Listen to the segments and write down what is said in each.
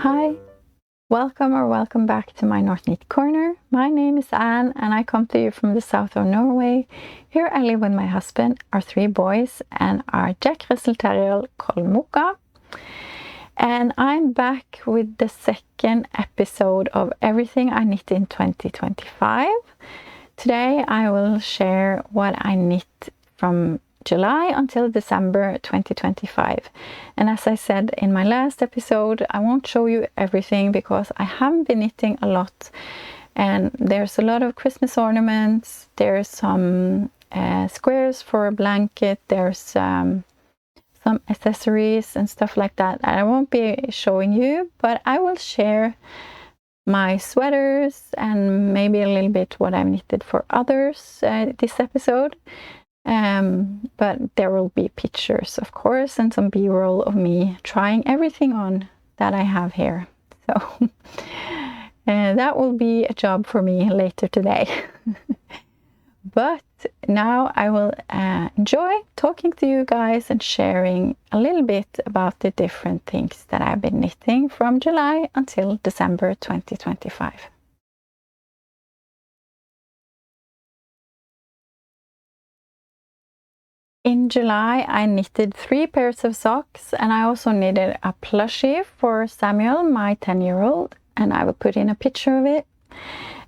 Hi, welcome back to my North Knit Corner. My name is Anne and I come to you from the south of Norway. Here I live with my husband, our 3 boys and our Jack Russell Terrier called Mocha. And I'm back with the second episode of Everything I Knit in 2025. Today I will share what I knit from July until December 2025. And as I said in my last episode, I won't show you everything because I haven't been knitting a lot. And there's a lot of Christmas ornaments, there's some squares for a blanket, there's some accessories and stuff like that. I won't be showing you, but I will share my sweaters and maybe a little bit what I've knitted for others this episode. But there will be pictures, of course, and some b-roll of me trying everything on that I have here. So that will be a job for me later today. But now I will enjoy talking to you guys and sharing a little bit about the different things that I've been knitting from July until December 2025. In July, I knitted 3 pairs of socks and I also knitted a plushie for Samuel, my 10-year-old, and I will put in a picture of it.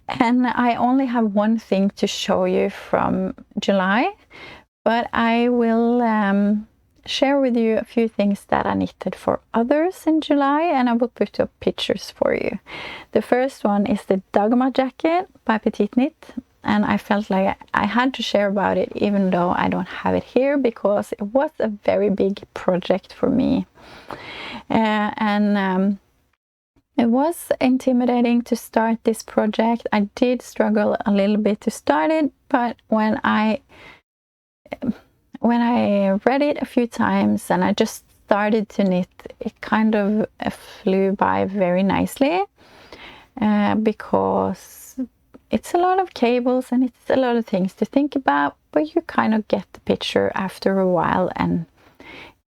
And I only have one thing to show you from July, but I will share with you a few things that I knitted for others in July, and I will put up pictures for you. The first one is the Dagmar jacket by Petite Knit. And I felt like I had to share about it even though I don't have it here because it was a very big project for me. It was intimidating to start this project. I did struggle a little bit to start it, but when I read it a few times and I just started to knit, it kind of flew by very nicely because it's a lot of cables and it's a lot of things to think about, but you kind of get the picture after a while, and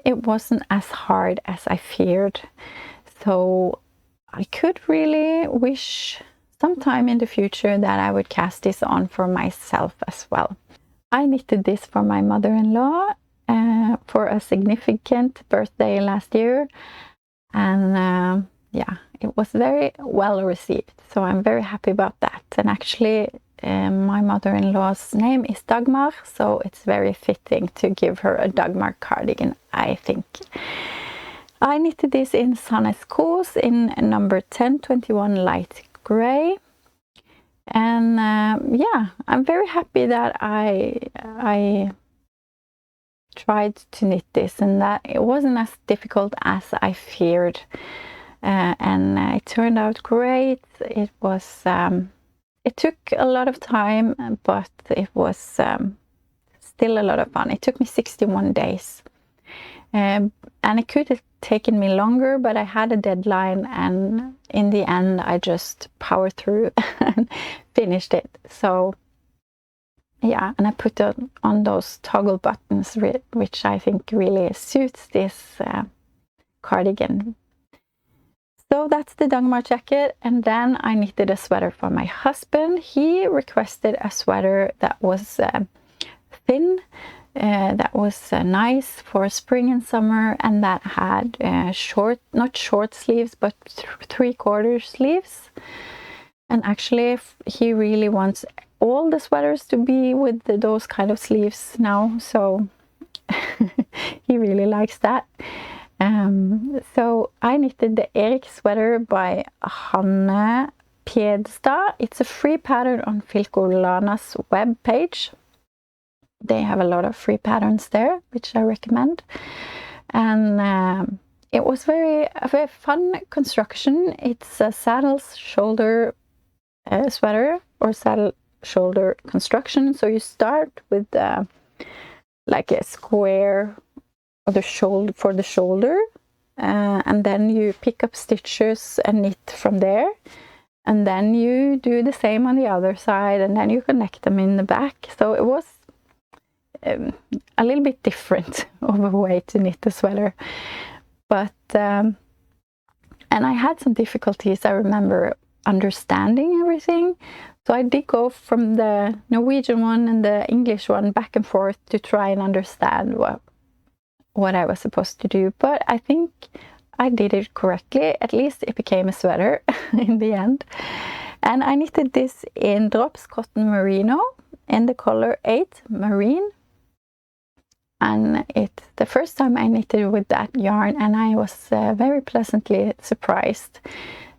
it wasn't as hard as I feared. So I could really wish sometime in the future that I would cast this on for myself as well. I knitted this for my mother-in-law for a significant birthday last year, and yeah, it was very well received, so I'm very happy about that. And actually my mother-in-law's name is Dagmar, so it's very fitting to give her a Dagmar cardigan, I think. I knitted this in Sandnes Kos in number 1021 light gray, and yeah, I'm very happy that I tried to knit this and that it wasn't as difficult as I feared. And it turned out great. It was it took a lot of time, but it was still a lot of fun. It took me 61 days, and it could have taken me longer, but I had a deadline, and in the end I just powered through and finished it. So yeah, and I put on those toggle buttons, which I think really suits this cardigan. So that's the Dagmar jacket, and then I knitted a sweater for my husband. He requested a sweater that was thin, that was nice for spring and summer, and that had not short sleeves, but 3/4 sleeves. And actually he really wants all the sweaters to be with those kind of sleeves now, so he really likes that. So I knitted the Erik sweater by Hanne Pjedstad. It's a free pattern on Filcolana's web page. They have a lot of free patterns there, which I recommend. And it was a very fun construction. It's a saddle shoulder sweater or saddle shoulder construction. So you start with like a square of the shoulder for the shoulder, and then you pick up stitches and knit from there, and then you do the same on the other side, and then you connect them in the back. So it was a little bit different of a way to knit a sweater, but And I had some difficulties, I remember, understanding everything. So I did go from the Norwegian one and the English one back and forth to try and understand what I was supposed to do. But I think I did it correctly. At least it became a sweater in the end. And I knitted this in Drops Cotton Merino in the color 8 Marine. And it's the first time I knitted with that yarn, and I was very pleasantly surprised.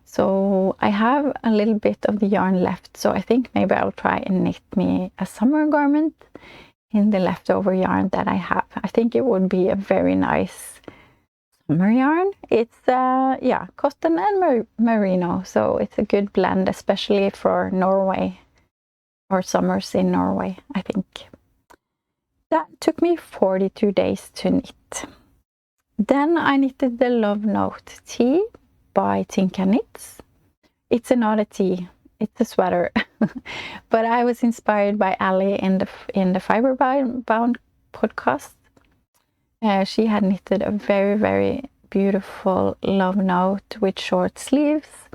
So I have a little bit of the yarn left, so I think maybe I'll try and knit me a summer garment in the leftover yarn that I have. I think it would be a very nice summer yarn. It's yeah, cotton and merino, so it's a good blend, especially for Norway or summers in Norway, I think. That took me 42 days to knit. Then I knitted the Love Note tee by Tinka Knits. It's not a tee, it's a sweater. But I was inspired by Ali in the Fiberbound podcast. She had knitted a very, very beautiful Love Note with short sleeves,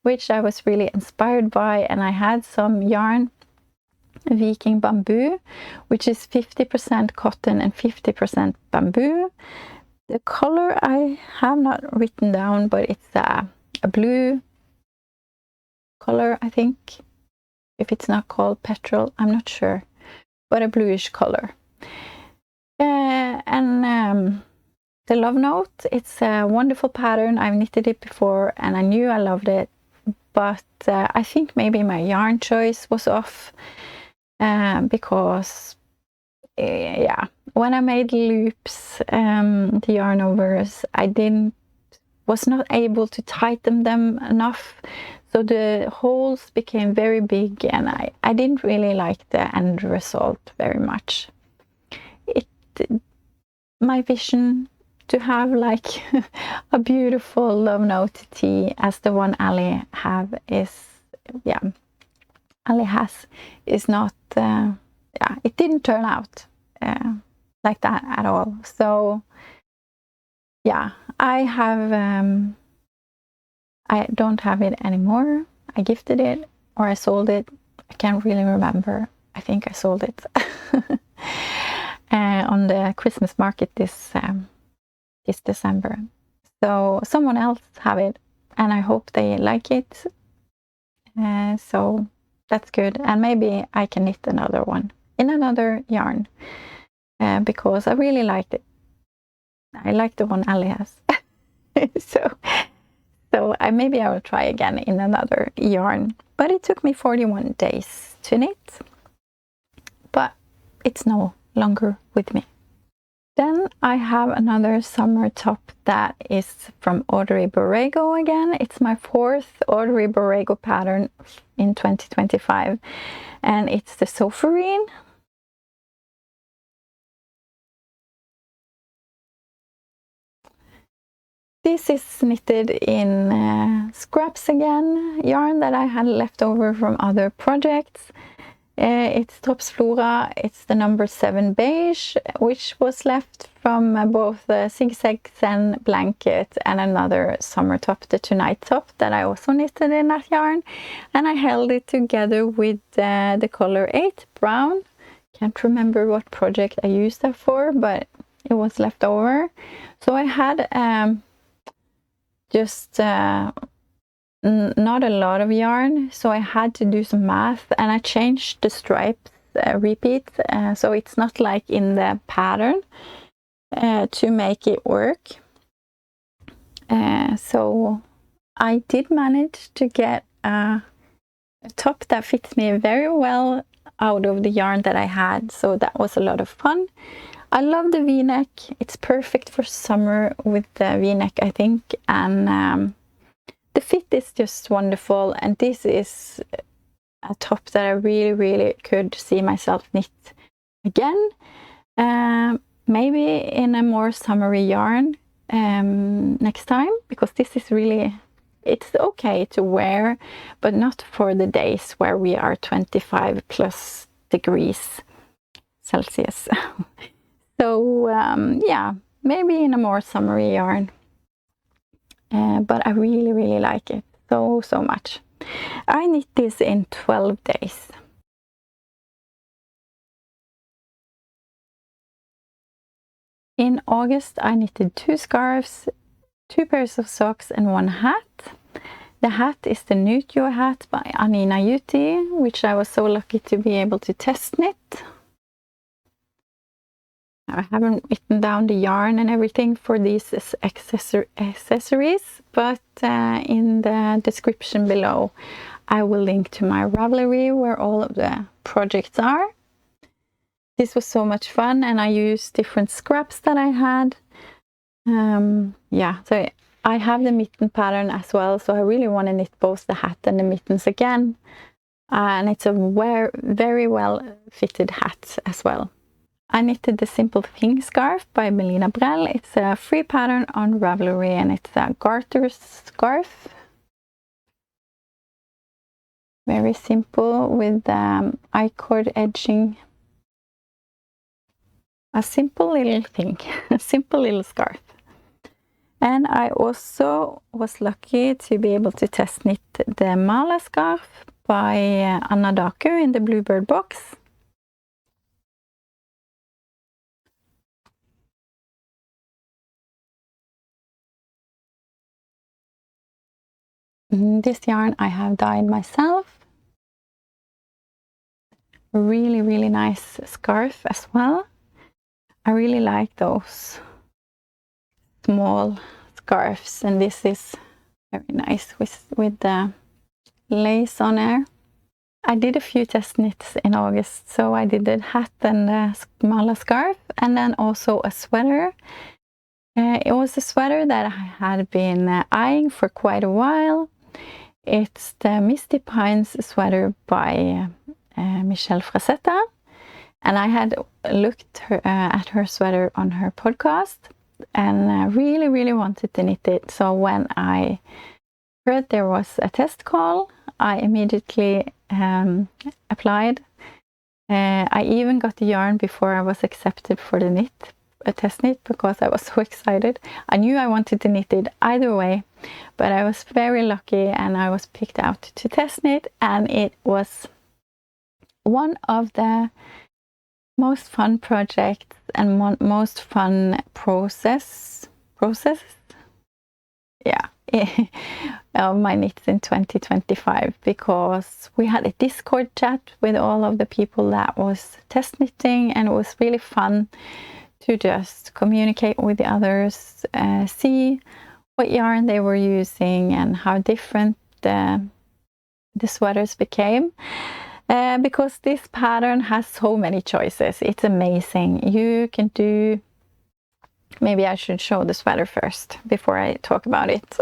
which I was really inspired by. And I had some yarn, Viking Bamboo, which is 50% cotton and 50% bamboo. The color I have not written down, but it's a blue color, I think. If it's not called petrol, I'm not sure, but a bluish color. And the Love Note, it's a wonderful pattern. I've knitted it before and I knew I loved it, but I think maybe my yarn choice was off. Because yeah, when I made loops, the yarn overs, was not able to tighten them enough, so the holes became very big, and I didn't really like the end result very much. My vision to have like a beautiful Love Note tee as the one Ali have is, yeah, Ali has, is not, yeah, it didn't turn out like that at all. So yeah, I don't have it anymore. I gifted it or I sold it. I can't really remember. I think I sold it on the Christmas market this December. So someone else have it, and I hope they like it. So that's good, and maybe I can knit another one in another yarn because I really liked it. I like the one Ali has. so maybe I will try again in another yarn. But it took me 41 days to knit, but it's no longer with me. Then I have another summer top that is from Audrey Borrego again. It's my 4th Audrey Borrego pattern in 2025, and it's the Sofarine. This is knitted in scraps again, yarn that I had left over from other projects. It's Drops Flora, it's the number 7 beige, which was left from both the Zigzag Zen blanket and another summer top, the Tonight top, that I also knitted in that yarn. And I held it together with the color 8 brown. Can't remember what project I used that for, but it was left over. So I had just not a lot of yarn, so I had to do some math, and I changed the stripes repeat, so it's not like in the pattern to make it work. So I did manage to get a top that fits me very well out of the yarn that I had, so that was a lot of fun. I love the v-neck. It's perfect for summer with the v-neck, I think, and the fit is just wonderful, and this is a top that I really, really could see myself knit again. Maybe in a more summery yarn next time, because this is really, it's okay to wear, but not for the days where we are 25 plus degrees Celsius. So yeah, maybe in a more summery yarn. but I really, really like it so much. I knit this in 12 days. In August, I knitted 2 scarves, 2 pairs of socks, and 1 hat. The hat is the Nutio hat by Anina Yuti, which I was so lucky to be able to test knit. I haven't written down the yarn and everything for these accessories, but in the description below I will link to my Ravelry where all of the projects are. This was so much fun, and I used different scraps that I had. Yeah, so I have the mitten pattern as well, so I really want to knit both the hat and the mittens again. And it's a very well fitted hat as well. I knitted the Simple Thing scarf by Melina Brell. It's a free pattern on Ravelry, and it's a garter scarf. Very simple with I-cord edging. A simple little thing, a simple little scarf. And I also was lucky to be able to test knit the Mala scarf by Anna Daku in the Bluebird box. This yarn I have dyed myself. Really nice scarf as well. I really like those small scarves, and this is very nice with the lace on there. I did a few test knits in August, so I did the hat and the Mala scarf, and then also a sweater. It was a sweater that I had been eyeing for quite a while. It's the Misty Pines sweater by Michelle Frazetta, and I had looked at her sweater on her podcast and really wanted to knit it. So when I heard there was a test call, I immediately applied. I even got the yarn before I was accepted for the knit, a test knit, because I was so excited. I knew I wanted to knit it either way, but I was very lucky and I was picked out to test knit, and it was one of the most fun projects and most fun processes, yeah, of my knits in 2025, because we had a Discord chat with all of the people that was test knitting, and it was really fun to just communicate with the others, see what yarn they were using and how different the sweaters became. Because this pattern has so many choices. It's amazing. You can do... Maybe I should show the sweater first before I talk about it.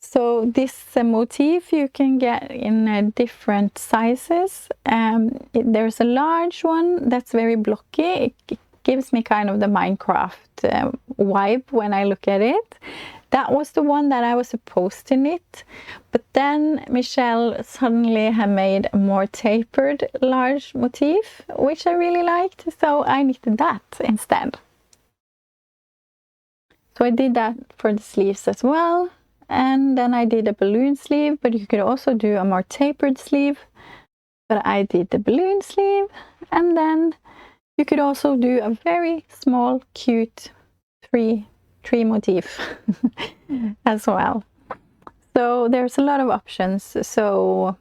So this motif you can get in different sizes. There's a large one that's very blocky. It gives me kind of the Minecraft vibe when I look at it. That was the one that I was supposed to knit, but then Michelle suddenly had made a more tapered large motif, which I really liked, so I knitted that instead. So I did that for the sleeves as well. And then I did a balloon sleeve, but you could also do a more tapered sleeve. But I did the balloon sleeve, and then you could also do a very small, cute tree motif as well. So there's a lot of options. So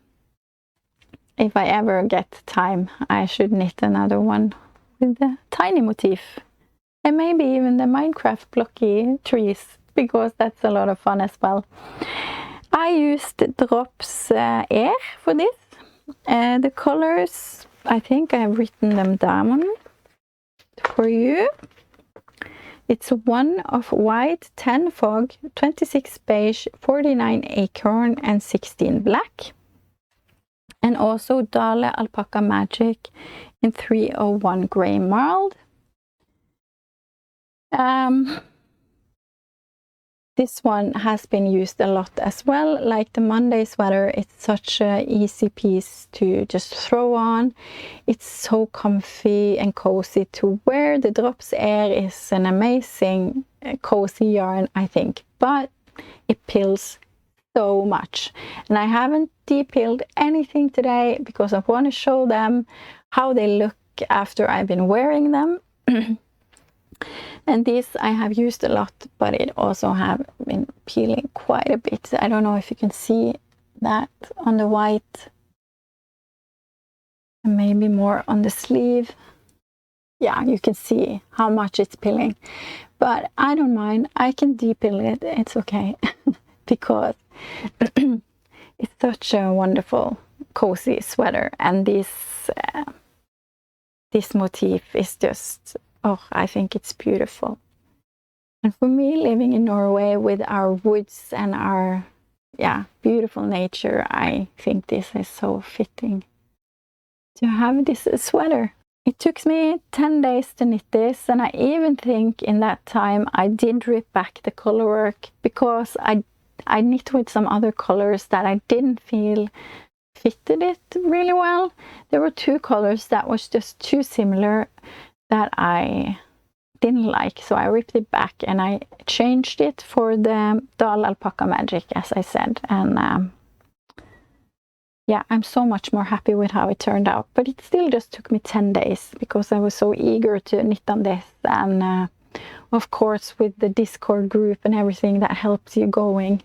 if I ever get time, I should knit another one with the tiny motif. And maybe even the Minecraft blocky trees, because that's a lot of fun as well. I used Drops Air for this. The colors, I think I've written them down for you. It's 1 of white, 10 fog, 26 beige, 49 acorn, and 16 black. And also Dale Alpaca Magic in 301 Grey Marled. This one has been used a lot as well. Like the Monday sweater, it's such an easy piece to just throw on. It's so comfy and cozy to wear. The Drops Air is an amazing cozy yarn, I think, but it pills so much. And I haven't depilled anything today because I want to show them how they look after I've been wearing them. And this I have used a lot, but it also have been peeling quite a bit. I don't know if you can see that on the white, and maybe more on the sleeve. Yeah, you can see how much it's peeling, but I don't mind. I can depill it, it's okay. Because it's such a wonderful cozy sweater, and this motif is just, oh, I think it's beautiful. And for me, living in Norway with our woods and our beautiful nature, I think this is so fitting to have this sweater. It took me 10 days to knit this, and I even think in that time I did rip back the color work because I knit with some other colors that I didn't feel fitted it really well. There were 2 colors that was just too similar that I didn't like, so I ripped it back and I changed it for the Dal Alpaca Magic, as I said. And yeah, I'm so much more happy with how it turned out, but it still just took me 10 days because I was so eager to knit on this. And of course, with the Discord group and everything, that helps you going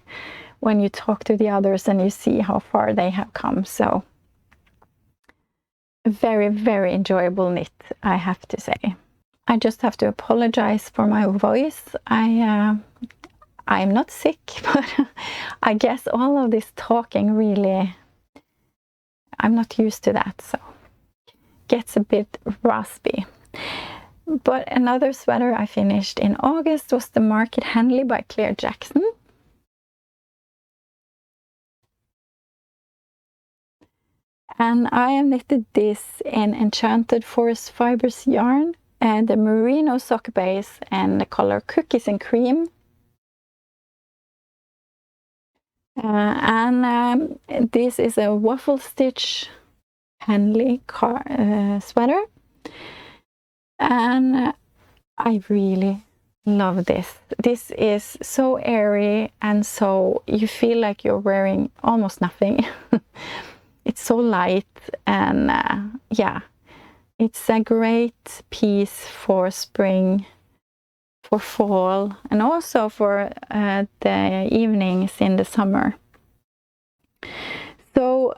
when you talk to the others and you see how far they have come. So a very, very enjoyable knit, I have to say. I just have to apologize for my voice. I'm not sick, but I guess all of this talking really, I'm not used to that, so gets a bit raspy. But another sweater I finished in August was the Market Henley by Claire Jackson. And I have knitted this in Enchanted Forest Fibers yarn, and the merino sock base and the color Cookies and Cream. This is a waffle stitch Henley sweater, and I really love this. This is so airy, and so you feel like you're wearing almost nothing. It's so light, and yeah, it's a great piece for spring, for fall, and also for the evenings in the summer. So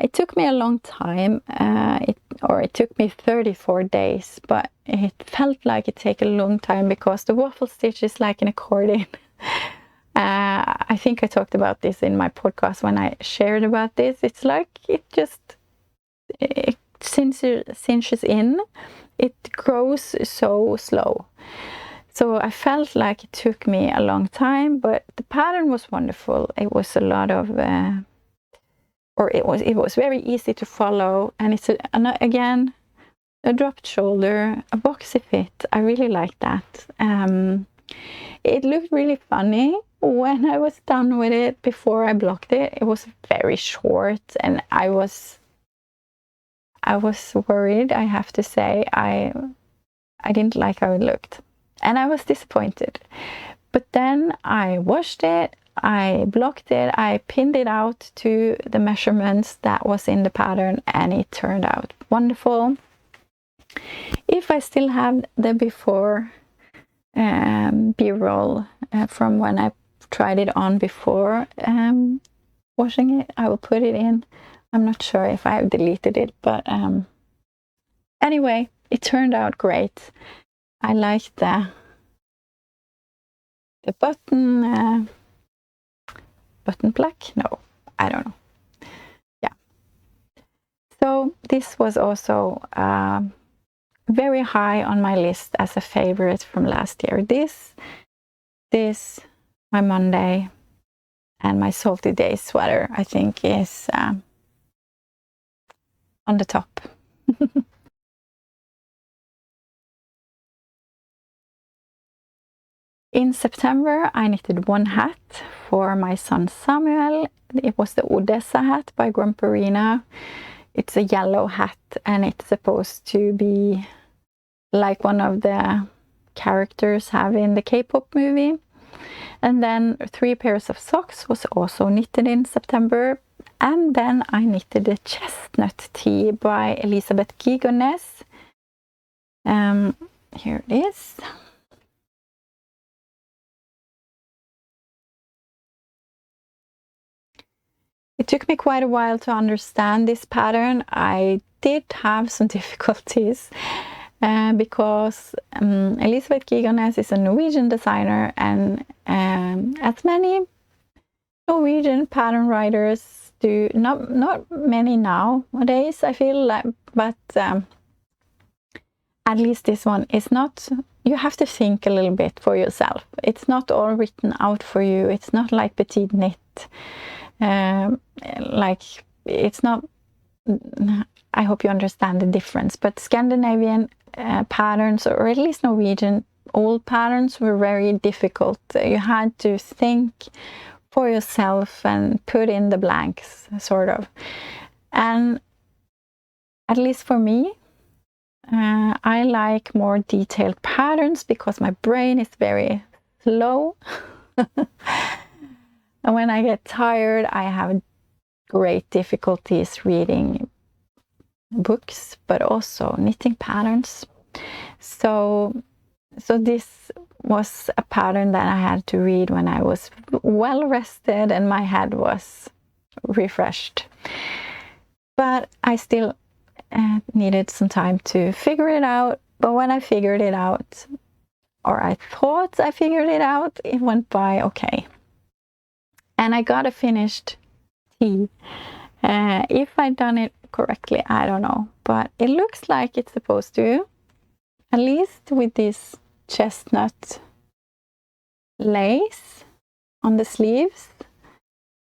it took me a long time, it took me 34 days, but it felt like it took a long time because the waffle stitch is like an accordion. I think I talked about this in my podcast when I shared about this. It's like it cinches in. It grows so slow. So I felt like it took me a long time, but the pattern was wonderful. It was a lot of, it was very easy to follow, and it's again a dropped shoulder, a boxy fit. I really like that. It looked really funny when I was done with it. Before I blocked it, it was very short, and I was worried, I have to say. I didn't like how it looked, and I was disappointed. But then I washed it, I blocked it, I pinned it out to the measurements that was in the pattern, and it turned out wonderful. If I still have the before b-roll from when I tried it on before washing it, I will put it in. I'm not sure if I have deleted it, but anyway, it turned out great. I like the button plaque. No, I don't know. Yeah. So this was also very high on my list as a favorite from last year. This, my Monday, and my Salty Days sweater, I think, is on the top. In September, I knitted one hat for my son Samuel. It was the Odessa hat by Grumperina. It's a yellow hat and it's supposed to be like one of the characters have in the K-pop movie. And then 3 pairs of socks was also knitted in September. And then I knitted the chestnut tee by Elisabeth Gigonès. Here it is. It took me quite a while to understand this pattern. I did have some difficulties because Elisabeth Gigonès is a Norwegian designer, and as many Norwegian pattern writers do, not many nowadays, I feel like, but at least this one is not. You have to think a little bit for yourself. It's not all written out for you. It's not like Petite Knit. Like, it's not. I hope you understand the difference. But Scandinavian patterns, or at least Norwegian old patterns, were very difficult. You had to think for yourself and put in the blanks, sort of. And at least for me, I like more detailed patterns because my brain is very slow. And when I get tired, I have great difficulties reading books, but also knitting patterns. So this was a pattern that I had to read when I was well rested and my head was refreshed. But I still needed some time to figure it out. But when I figured it out, or I thought I figured it out, it went by okay. And I got a finished tee. If I'd done it correctly, I don't know. But it looks like it's supposed to. At least with this chestnut lace on the sleeves.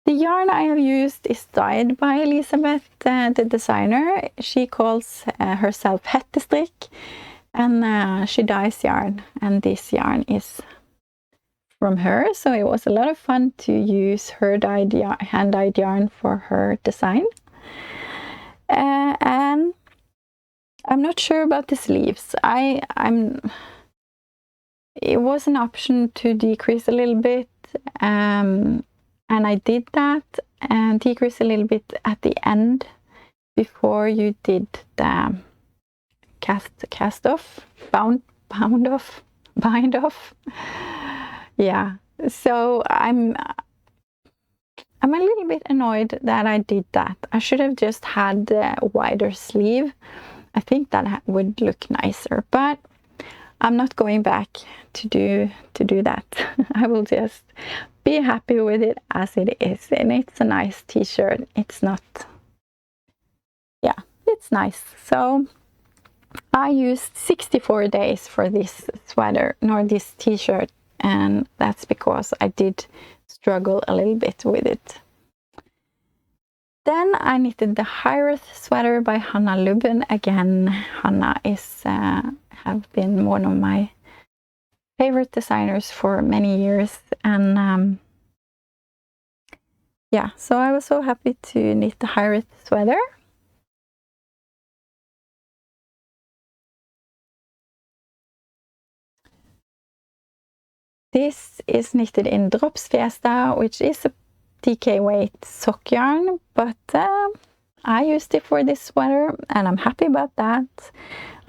The yarn I have used is dyed by Elisabeth, the designer. She calls herself Hettestrikk, and she dyes yarn. And this yarn is from her, so it was a lot of fun to use her dyed hand-dyed yarn for her design. And I'm not sure about the sleeves. It was an option to decrease a little bit, and I did that, and decrease a little bit at the end before you did the bind off. Yeah, so I'm a little bit annoyed that I did that. I should have just had a wider sleeve. I think that would look nicer, but I'm not going back to do that. I will just be happy with it as it is, and it's a nice t-shirt. It's not, yeah, it's nice. So I used 64 days for this sweater, nor this t-shirt, and that's because I did struggle a little bit with it. Then I knitted the Hiraeth sweater by Hanna Lubben. Again, Hanna is have been one of my favorite designers for many years, and yeah, so I was so happy to knit the Hiraeth sweater. This is knitted in Drops Fiesta, which is a DK weight sock yarn, but I used it for this sweater and I'm happy about that.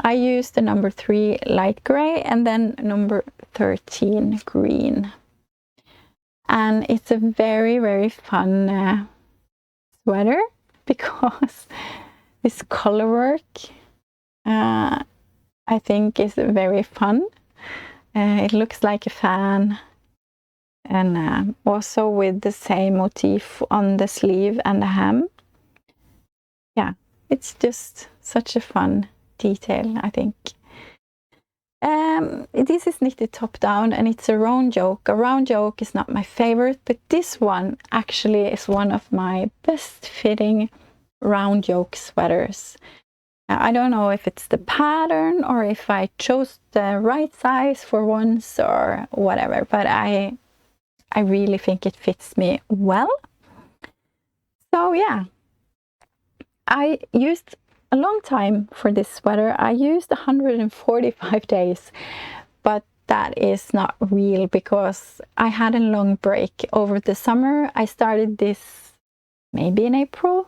I used the number 3 light gray and then number 13 green. And it's a very, very fun sweater because this color work I think is very fun. It looks like a fan, and also with the same motif on the sleeve and the hem. Yeah, it's just such a fun detail, I think. This is knitted top down and it's a round yoke. A round yoke is not my favorite, but this one actually is one of my best fitting round yoke sweaters. I don't know if it's the pattern or if I chose the right size for once or whatever, but I really think it fits me well. So yeah, I used a long time for this sweater. I used 145 days, but that is not real because I had a long break over the summer. I started this maybe in April.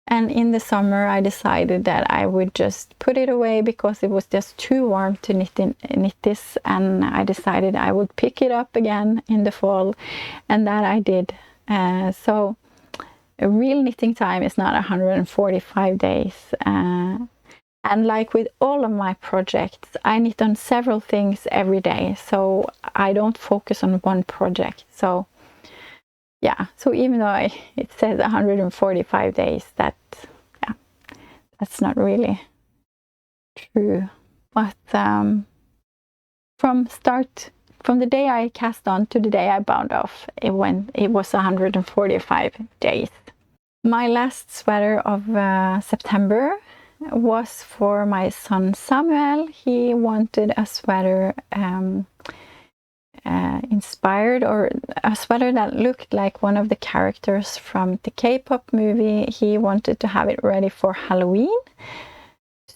And in the summer, I decided that I would just put it away because it was just too warm to knit this. And I decided I would pick it up again in the fall, and that I did. So a real knitting time is not 145 days. And like with all of my projects, I knit on several things every day. So I don't focus on one project. So yeah, so even though it says 145 days, that's not really true. But from the day I cast on to the day I bound off, it was 145 days. My last sweater of September was for my son Samuel. He wanted a sweater inspired, or a sweater that looked like one of the characters from the K-pop movie. He wanted to have it ready for Halloween.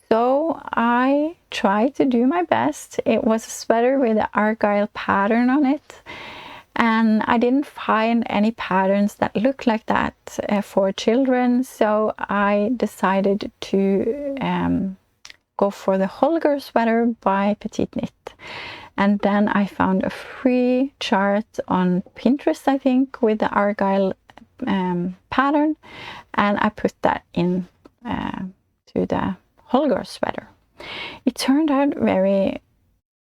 So I tried to do my best. It was a sweater with an argyle pattern on it. And I didn't find any patterns that look like that for children. So I decided to go for the Holger sweater by Petite Knit. And then I found a free chart on Pinterest, I think, with the argyle pattern. And I put that in to the Holger sweater. It turned out very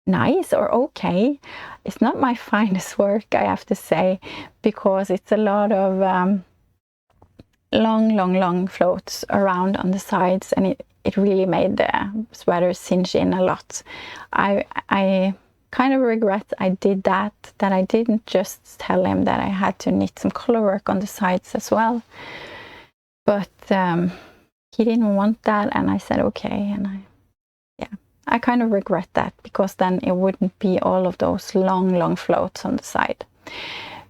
nice, or okay. It's not my finest work, I have to say, because it's a lot of long floats around on the sides, and it really made the sweater cinch in a lot. I kind of regret I did that I didn't just tell him that I had to knit some color work on the sides as well. But he didn't want that, and I said okay, and I kind of regret that, because then it wouldn't be all of those long floats on the side.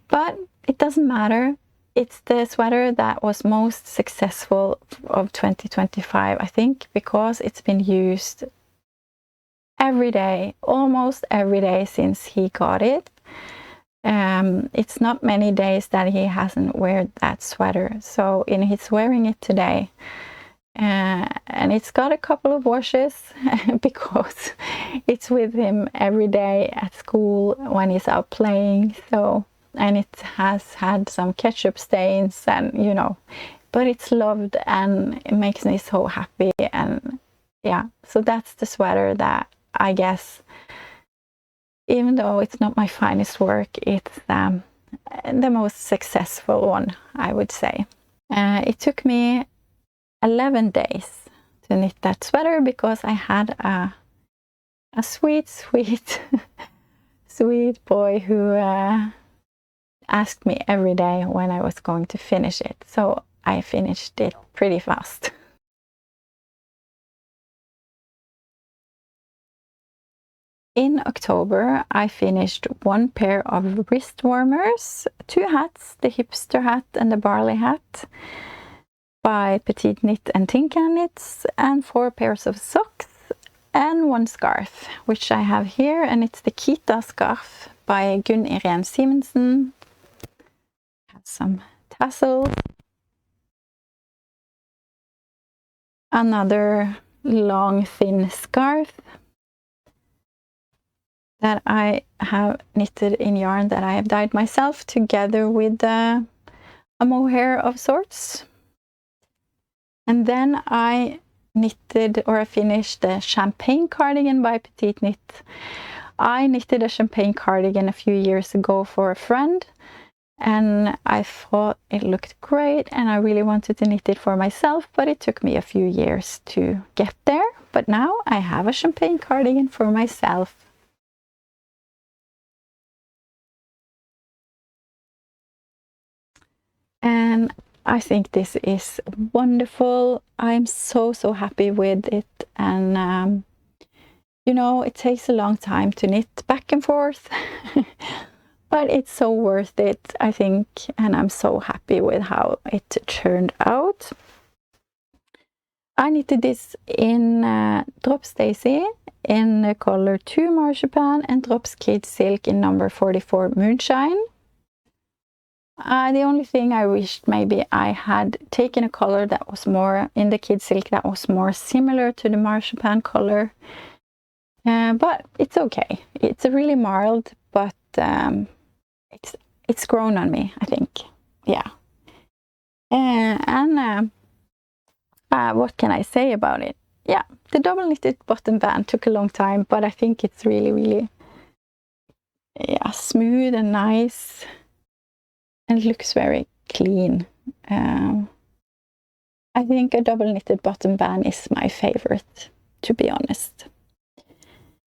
But it doesn't matter. It's the sweater that was most successful of 2025, I think, because it's been used every day, almost every day since he got it. It's not many days that he hasn't worn that sweater. So he's wearing it today. And it's got a couple of washes because it's with him every day at school when he's out playing. So, and it has had some ketchup stains, and but it's loved and it makes me so happy. And yeah, so that's the sweater that I guess, even though it's not my finest work, it's the most successful one, I would say. It took me 11 days to knit that sweater because I had a sweet sweet boy who asked me every day when I was going to finish it. So I finished it pretty fast. In October, I finished one pair of wrist warmers, 2 hats, the hipster hat and the barley hat, by Petite Knit and Tin Can Knits, and 4 pairs of socks and 1 scarf, which I have here, and it's the Kita scarf by Gunn Irene Simonsen. Has some tassels. Another long thin scarf that I have knitted in yarn that I have dyed myself, together with a mohair of sorts. And then I knitted, or I finished, the champagne cardigan by Petite Knit. I knitted a champagne cardigan a few years ago for a friend, and I thought it looked great, and I really wanted to knit it for myself, but it took me a few years to get there. But now I have a champagne cardigan for myself. And I think this is wonderful. I'm so happy with it, and you know, it takes a long time to knit back and forth, but it's so worth it, I think, and I'm so happy with how it turned out. I knitted this in Drops Daisy in the color 2 Marzipan and Drops Kid Silk in number 44 Moonshine. The only thing I wished maybe I had taken a color that was more in the Kid Silk that was more similar to the Marzipan color. But it's okay. It's really mild, but it's grown on me, I think. Yeah. What can I say about it? Yeah, the double knitted bottom band took a long time, but I think it's really, yeah, smooth and nice, and it looks very clean. I think a double knitted bottom band is my favorite, to be honest.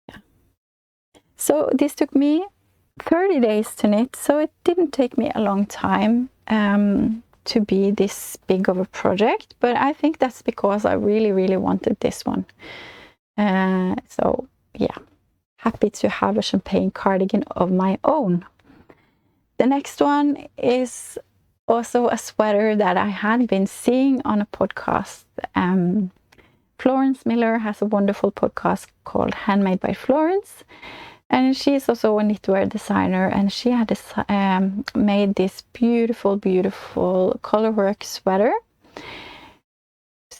Yeah. So this took me 30 days to knit, so it didn't take me a long time to be this big of a project, but I think that's because I really wanted this one. So yeah, happy to have a champagne cardigan of my own. The next one is also a sweater that I had been seeing on a podcast. Florence Miller has a wonderful podcast called Handmade by Florence, and she's also a knitwear designer, and she had made this beautiful colorwork sweater.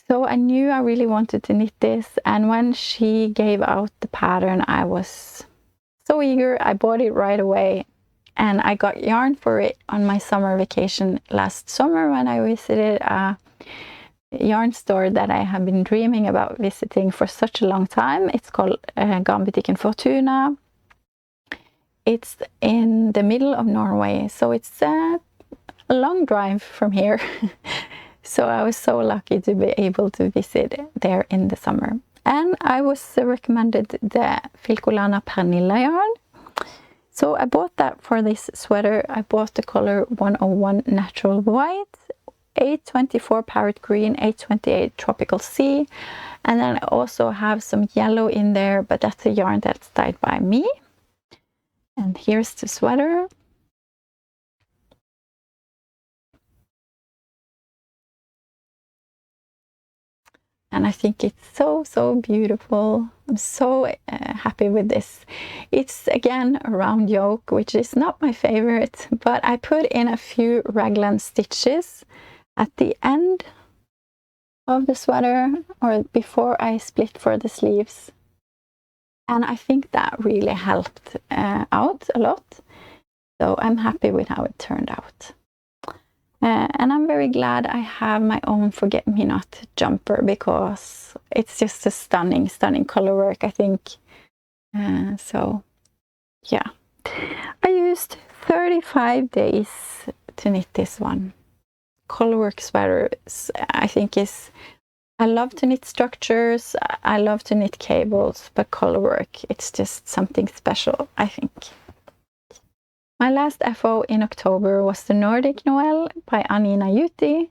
So I knew I really wanted to knit this, and when she gave out the pattern, I was so eager. I bought it right away, and I got yarn for it on my summer vacation last summer when I visited a yarn store that I have been dreaming about visiting for such a long time. It's called Garnbutikken Fortuna. It's in the middle of Norway, so it's a long drive from here. So I was so lucky to be able to visit there in the summer. And I was recommended the Filcolana Pernilla yarn. So I bought that for this sweater. I bought the color 101 Natural White, 824 Parrot Green, 828 Tropical Sea. And then I also have some yellow in there, but that's a yarn that's dyed by me. And here's the sweater. And I think it's so beautiful. I'm so happy with this. It's again a round yoke, which is not my favorite, but I put in a few raglan stitches at the end of the sweater, or before I split for the sleeves. And I think that really helped out a lot. So I'm happy with how it turned out. And I'm very glad I have my own forget-me-not jumper, because it's just a stunning color work, I think. So yeah, I used 35 days to knit this one. Colorwork sweaters, I think, I love to knit structures, I love to knit cables, but colorwork, it's just something special, I think. My last FO in October was the Nordic Noel by Anina Juti.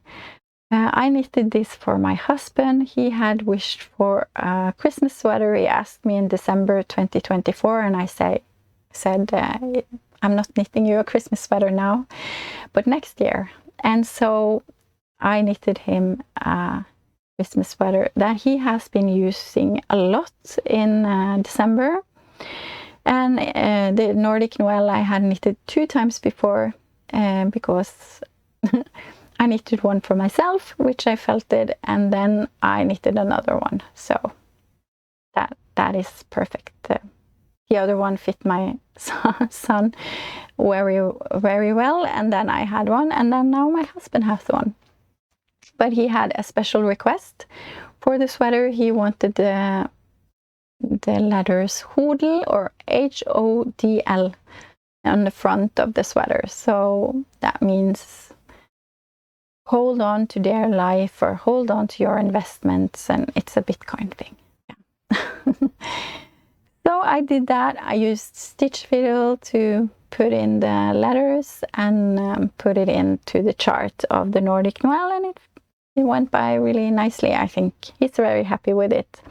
I knitted this for my husband. He had wished for a Christmas sweater. He asked me in December 2024, and I said, I'm not knitting you a Christmas sweater now, but next year. And so I knitted him a Christmas sweater that he has been using a lot in December. And the Nordic Noel I had knitted 2 times before, because I knitted one for myself, which I felted, and then I knitted another one. So that is perfect. The other one fit my son very well, and then I had one, and then now my husband has one. But he had a special request for the sweater. He wanted the letters HODL or HODL on the front of the sweater. So that means hold on to their life, or hold on to your investments, and it's a Bitcoin thing. Yeah. So I did that. I used stitch fiddle to put in the letters and put it into the chart of the Nordic Noel, and it went by really nicely. I think he's very happy with it.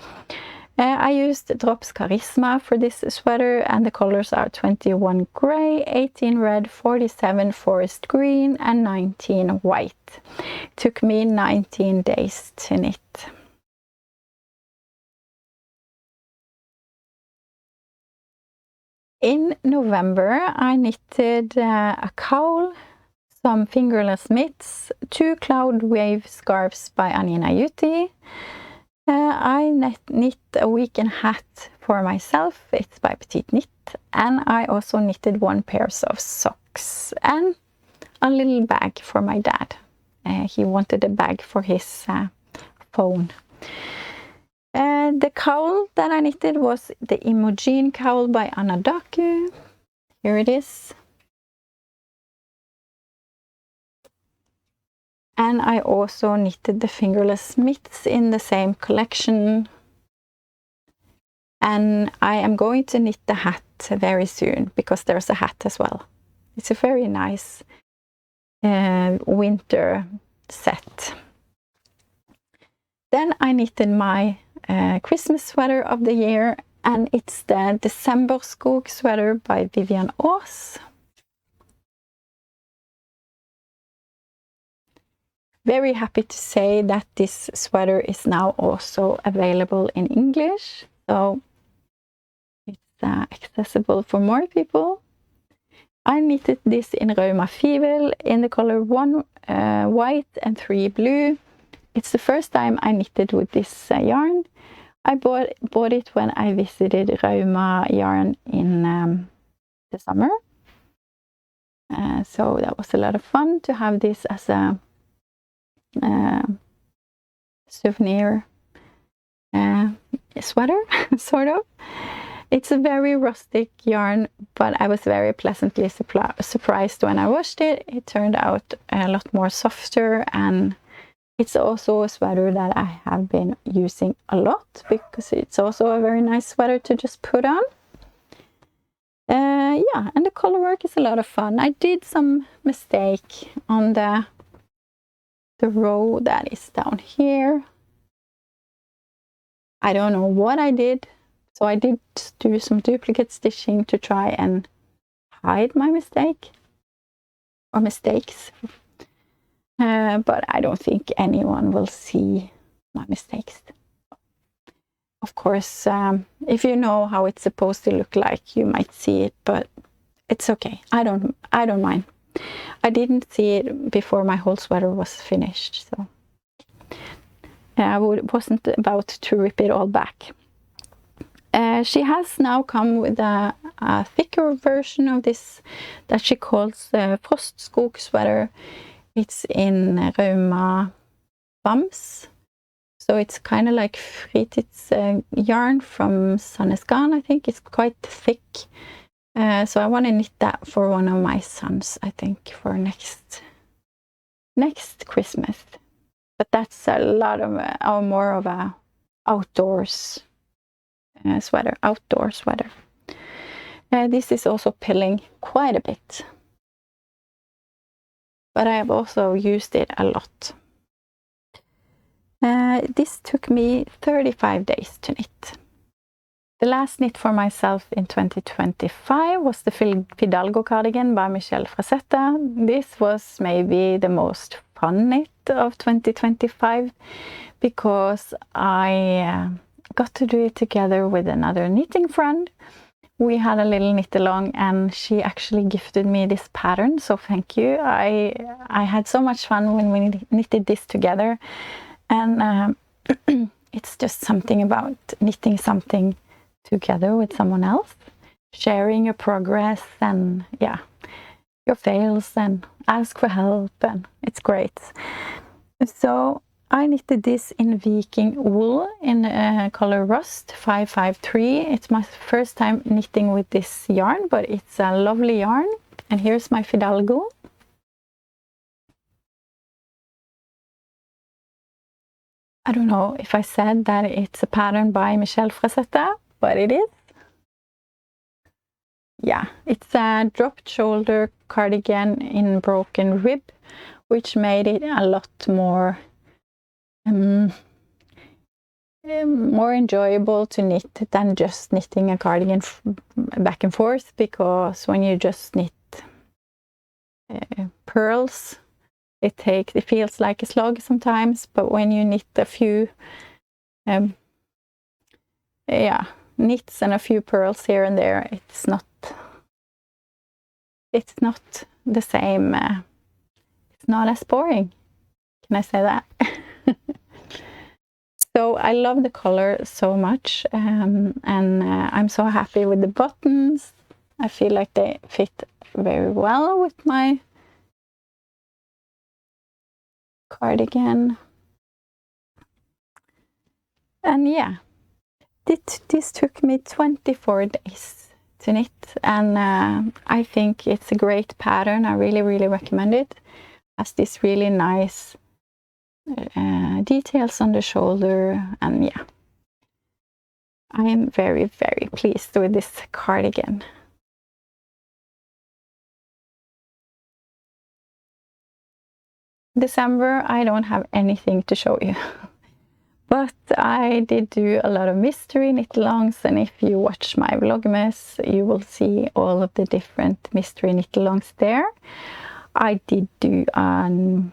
I used Drops Charisma for this sweater, and the colors are 21 gray, 18 red, 47 forest green, and 19 white. It took me 19 days to knit. In November, I knitted a cowl, some fingerless mitts, 2 cloud wave scarves by Anina Yuti. I knit a weekend hat for myself, it's by Petite Knit, and I also knitted 1 pair of socks and a little bag for my dad. He wanted a bag for his phone. The cowl that I knitted was the Imogen cowl by Anna Daku. Here it is. And I also knitted the fingerless mitts in the same collection. And I am going to knit the hat very soon, because there's a hat as well. It's a very nice winter set. Then I knitted my Christmas sweater of the year, and it's the December Skog sweater by Vivian Aas. Very happy to say that this sweater is now also available in English, so it's accessible for more people. I knitted this in Rauma Fivel in the color 1 white and 3 blue. It's the first time I knitted with this yarn. I bought it when I visited Rauma Yarn in the summer. So that was a lot of fun to have this as a souvenir sweater, sort of. It's a very rustic yarn, but I was very pleasantly surprised when I washed it. It turned out a lot more softer, and it's also a sweater that I have been using a lot, because it's also a very nice sweater to just put on. Yeah, and the color work is a lot of fun. I did some mistake on the row that is down here. I don't know what I did, so I did do some duplicate stitching to try and hide my mistake, or mistakes. But I don't think anyone will see my mistakes. Of course, if you know how it's supposed to look like, you might see it, but it's okay. I don't mind. I didn't see it before my whole sweater was finished, so I wasn't about to rip it all back. She has now come with a thicker version of this that she calls the Frostskog sweater. It's in Rauma Bams, so it's kind of like Fritid's yarn from Sandnesgarn. I think it's quite thick. So I want to knit that for one of my sons, I think, for next Christmas. But that's a lot of more of a outdoors sweater, outdoor sweater. This is also pilling quite a bit, but I have also used it a lot. This took me 35 days to knit. The last knit for myself in 2025 was the Fidalgo cardigan by Michelle Frazetta. This was maybe the most fun knit of 2025, because I got to do it together with another knitting friend. We had a little knit along, and she actually gifted me this pattern, so thank you. I had so much fun when we knitted this together, and it's just something about knitting something together with someone else, sharing your progress and your fails, and ask for help, and it's great. So I knitted this in Viking wool in color Rust 553. It's my first time knitting with this yarn, but it's a lovely yarn. And here's my Fidalgo. I don't know if I said that it's a pattern by Michelle Frazetta, but it is. yeah, it's a dropped shoulder cardigan in broken rib, which made it a lot more more enjoyable to knit than just knitting a cardigan back and forth, because when you just knit pearls, it feels like a slog sometimes. But when you knit a few knits and a few pearls here and there, it's not the same. It's not as boring. Can I say that? So I love the color so much, and I'm so happy with the buttons. I feel like they fit very well with my cardigan. And yeah, this took me 24 days to knit, and I think it's a great pattern. I really, really recommend it. It has this really nice details on the shoulder, and yeah, I am very, very pleased with this cardigan. December, I don't have anything to show you. But I did do a lot of mystery knit-alongs, and if you watch my Vlogmas, you will see all of the different mystery knit-alongs there. I did do a mitten,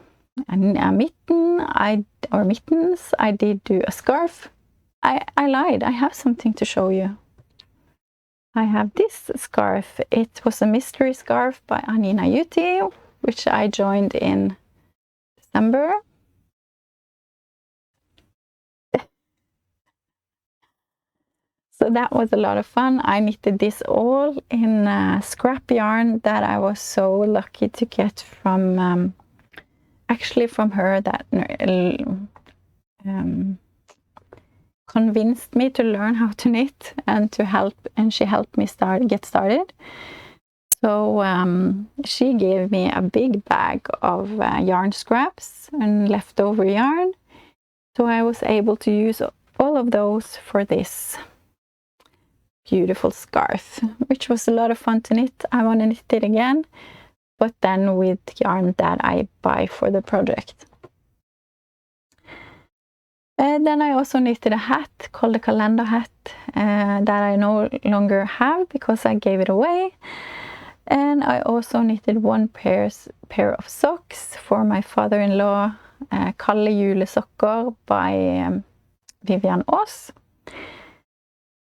or mittens. I did do a scarf. I lied, I have something to show you. I have this scarf. It was a mystery scarf by Anina Yuti, which I joined in December. So that was a lot of fun. I knitted this all in scrap yarn that I was so lucky to get from, actually from her, that convinced me to learn how to knit and she helped me get started. So she gave me a big bag of yarn scraps and leftover yarn. So I was able to use all of those for this beautiful scarf, which was a lot of fun to knit. I want to knit it again, but then with yarn that I buy for the project. And then I also knitted a hat called a calendar hat that I no longer have because I gave it away. And I also knitted one pair of socks for my father-in-law, Kalle julesokker by Vivian Aas.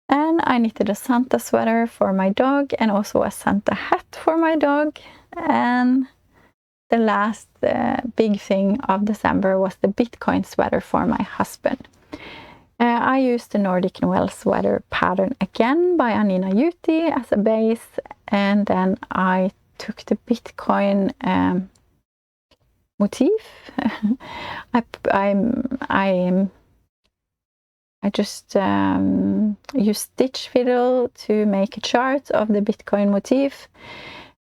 And I knitted a Santa sweater for my dog and also a Santa hat for my dog. And the last big thing of December was the Bitcoin sweater for my husband. I used the Nordic Noel sweater pattern again by Anina Yuti as a base, and then I took the Bitcoin motif. I just used stitch fiddle to make a chart of the Bitcoin motif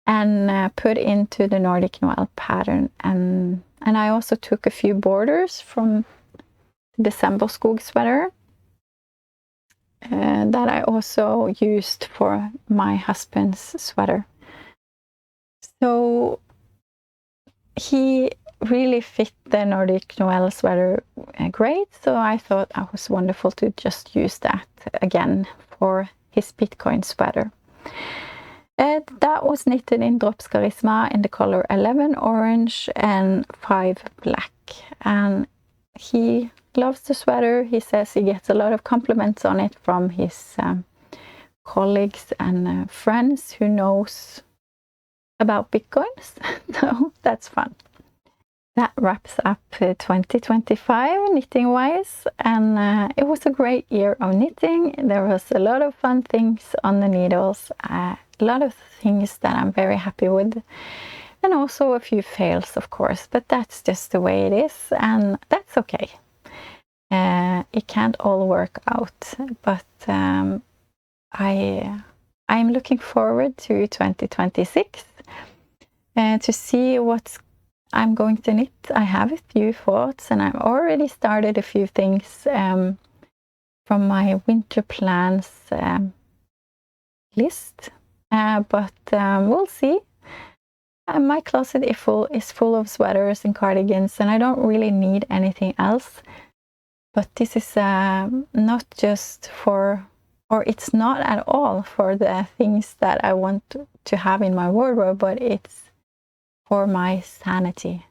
and put into the Nordic Noel pattern. And I also took a few borders from the Semboskog sweater that I also used for my husband's sweater. So he really fit the Nordic Noel sweater great, so I thought it was wonderful to just use that again for his Bitcoin sweater. That was knitted in Drops Charisma in the color 11 orange and 5 black, and he loves the sweater. He says he gets a lot of compliments on it from his colleagues and friends who knows about Bitcoins, so that's fun. That wraps up 2025 knitting wise, and it was a great year of knitting. There was a lot of fun things on the needles, a lot of things that I'm very happy with, and also a few fails, of course, but that's just the way it is, and that's okay. It can't all work out, but I'm looking forward to 2026 to see what I'm going to knit. I have a few thoughts, and I've already started a few things from my winter plans list, but we'll see. My closet is full of sweaters and cardigans, and I don't really need anything else. But this is not just for, or it's not at all for the things that I want to have in my wardrobe, but it's for my sanity.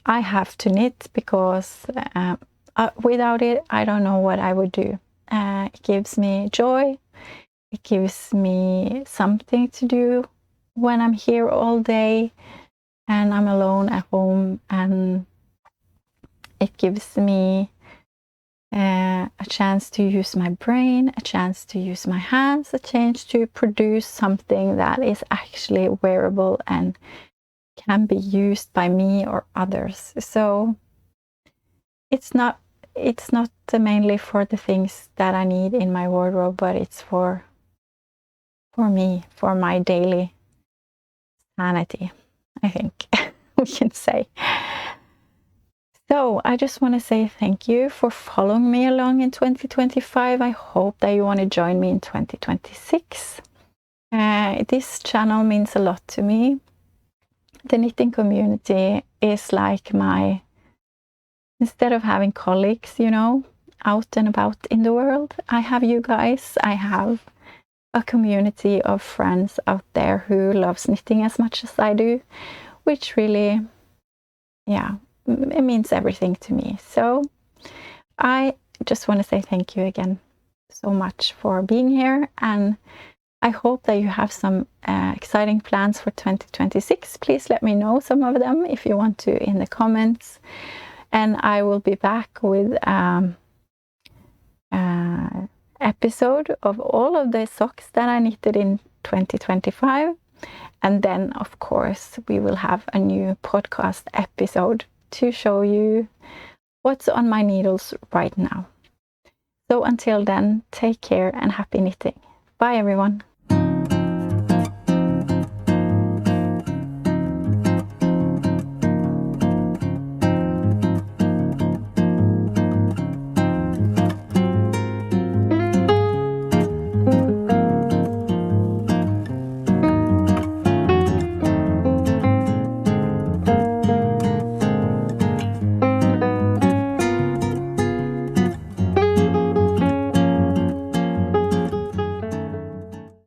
I have to knit because without it, I don't know what I would do. It gives me joy. It gives me something to do when I'm here all day and I'm alone at home, and it gives me a chance to use my brain, a chance to use my hands, a chance to produce something that is actually wearable and can be used by me or others. So it's not mainly for the things that I need in my wardrobe, but it's for me, for my daily sanity, I think we can say. So I just want to say thank you for following me along in 2025. I hope that you want to join me in 2026. This channel means a lot to me. The knitting community is like instead of having colleagues, out and about in the world, I have you guys. I have a community of friends out there who loves knitting as much as I do, which really, it means everything to me. So I just want to say thank you again so much for being here, and I hope that you have some exciting plans for 2026. Please let me know some of them if you want to in the comments, and I will be back with episode of all of the socks that I knitted in 2025, and then of course we will have a new podcast episode to show you what's on my needles right now. So until then, take care and happy knitting. Bye everyone.